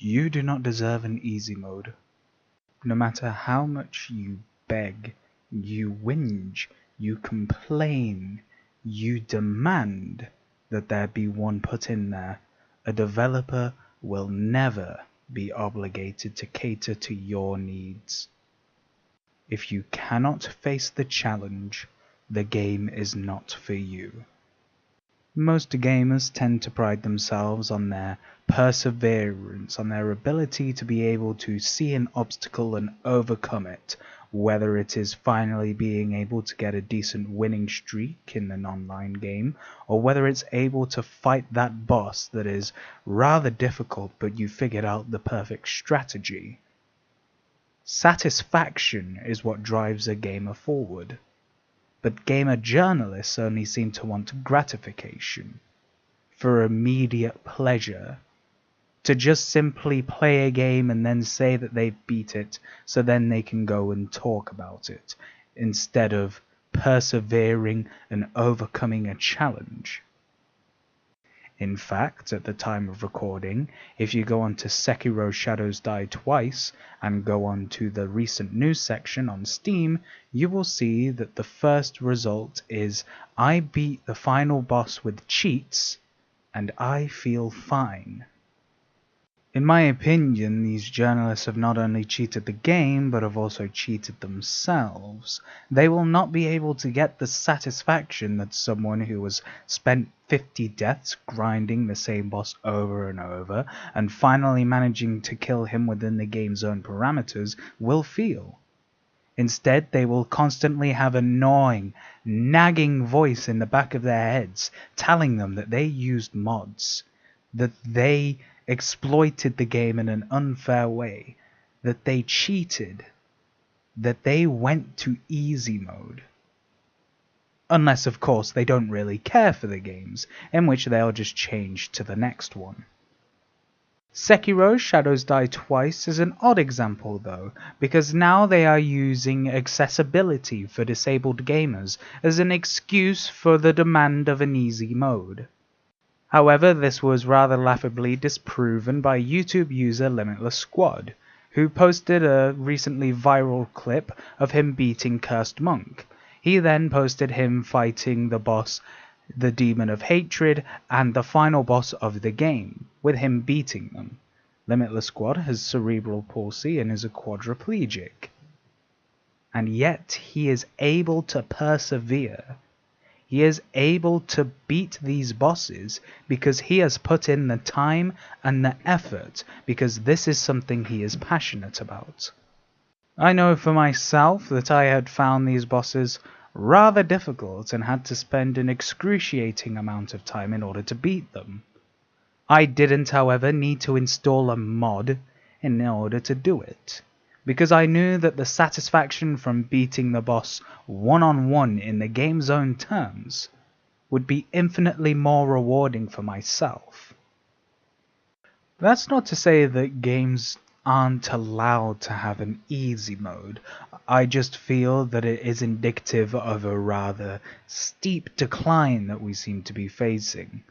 You do not deserve an easy mode. No matter how much you beg, you whinge, you complain, you demand that there be one put in there, a developer will never be obligated to cater to your needs. If you cannot face the challenge, the game is not for you. Most gamers tend to pride themselves on their perseverance, on their ability to be able to see an obstacle and overcome it, whether it is finally being able to get a decent winning streak in an online game, or whether it's able to fight that boss that is rather difficult but you figured out the perfect strategy. Satisfaction is what drives a gamer forward. But gamer journalists only seem to want gratification, for immediate pleasure, to just simply play a game and then say that they've beat it, so then they can go and talk about it, instead of persevering and overcoming a challenge. In fact, at the time of recording, if you go onto Sekiro Shadows Die Twice and go on to the recent news section on Steam, you will see that the first result is I beat the final boss with cheats and I feel fine. In my opinion, these journalists have not only cheated the game, but have also cheated themselves. They will not be able to get the satisfaction that someone who has spent 50 deaths grinding the same boss over and over, and finally managing to kill him within the game's own parameters, will feel. Instead, they will constantly have an annoying, nagging voice in the back of their heads, telling them that they used mods, that they exploited the game in an unfair way, that they cheated, that they went to easy mode. Unless, of course, they don't really care for the games, in which they'll just change to the next one. Sekiro Shadows Die Twice is an odd example though, because now they are using accessibility for disabled gamers as an excuse for the demand of an easy mode. However, this was rather laughably disproven by YouTube user Limitless Squad, who posted a recently viral clip of him beating Cursed Monk. He then posted him fighting the boss, the Demon of Hatred, and the final boss of the game, with him beating them. Limitless Squad has cerebral palsy and is a quadriplegic. And yet he is able to persevere. He is able to beat these bosses because he has put in the time and the effort, because this is something he is passionate about. I know for myself that I had found these bosses rather difficult and had to spend an excruciating amount of time in order to beat them. I didn't, however, need to install a mod in order to do it, because I knew that the satisfaction from beating the boss one-on-one in the game's own terms would be infinitely more rewarding for myself. That's not to say that games aren't allowed to have an easy mode. I just feel that it is indicative of a rather steep decline that we seem to be facing.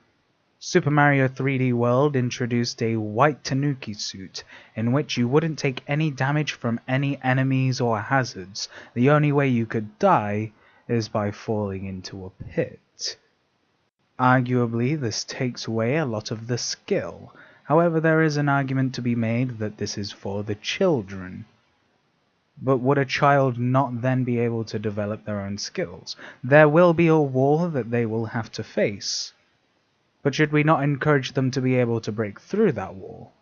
Super Mario 3D World introduced a white Tanuki suit, in which you wouldn't take any damage from any enemies or hazards. The only way you could die is by falling into a pit. Arguably, this takes away a lot of the skill. However, there is an argument to be made that this is for the children. But would a child not then be able to develop their own skills? There will be a wall that they will have to face. But should we not encourage them to be able to break through that wall,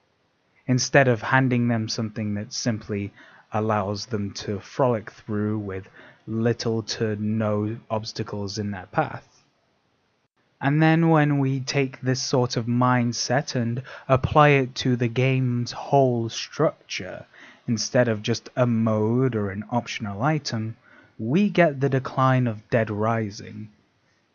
instead of handing them something that simply allows them to frolic through with little to no obstacles in their path? And then when we take this sort of mindset and apply it to the game's whole structure, instead of just a mode or an optional item, we get the decline of Dead Rising.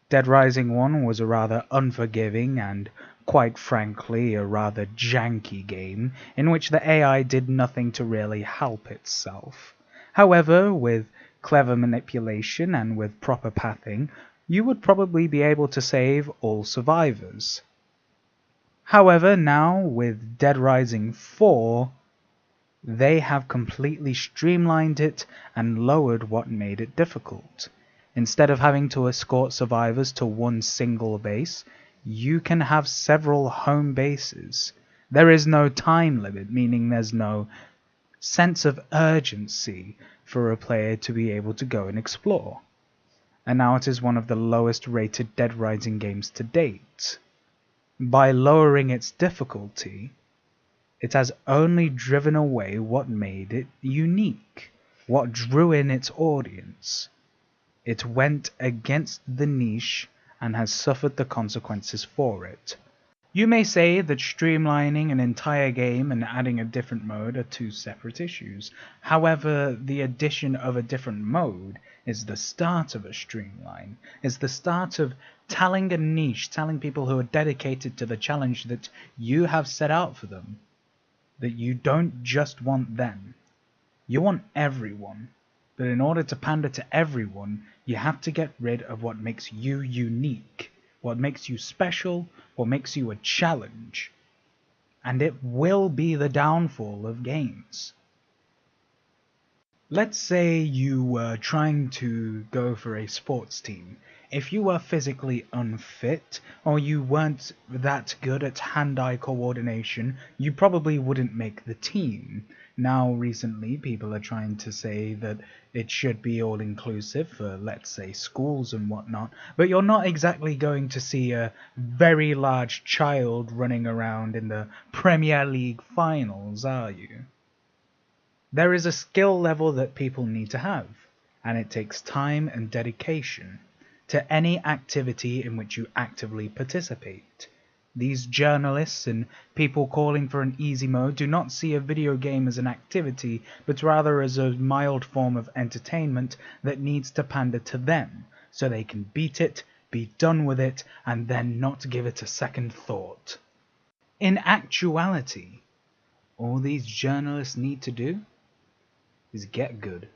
Dead Rising 1 was a rather unforgiving and, quite frankly, a rather janky game, in which the AI did nothing to really help itself. However, with clever manipulation and with proper pathing, you would probably be able to save all survivors. However, now with Dead Rising 4, they have completely streamlined it and lowered what made it difficult. Instead of having to escort survivors to one single base, you can have several home bases. There is no time limit, meaning there's no sense of urgency for a player to be able to go and explore. And now it is one of the lowest rated Dead Rising games to date. By lowering its difficulty, it has only driven away what made it unique, what drew in its audience. It went against the niche and has suffered the consequences for it. You may say that streamlining an entire game and adding a different mode are two separate issues. However, the addition of a different mode is the start of a streamline. It's the start of telling a niche, telling people who are dedicated to the challenge that you have set out for them, that you don't just want them. You want everyone. But in order to pander to everyone, you have to get rid of what makes you unique, what makes you special, what makes you a challenge. And it will be the downfall of games. Let's say you were trying to go for a sports team. If you were physically unfit, or you weren't that good at hand-eye coordination, you probably wouldn't make the team. Now, recently, people are trying to say that it should be all-inclusive for, let's say, schools and whatnot, but you're not exactly going to see a very large child running around in the Premier League finals, are you? There is a skill level that people need to have, and it takes time and dedication to any activity in which you actively participate. These journalists and people calling for an easy mode do not see a video game as an activity, but rather as a mild form of entertainment that needs to pander to them, so they can beat it, be done with it, and then not give it a second thought. In actuality, all these journalists need to do is get good.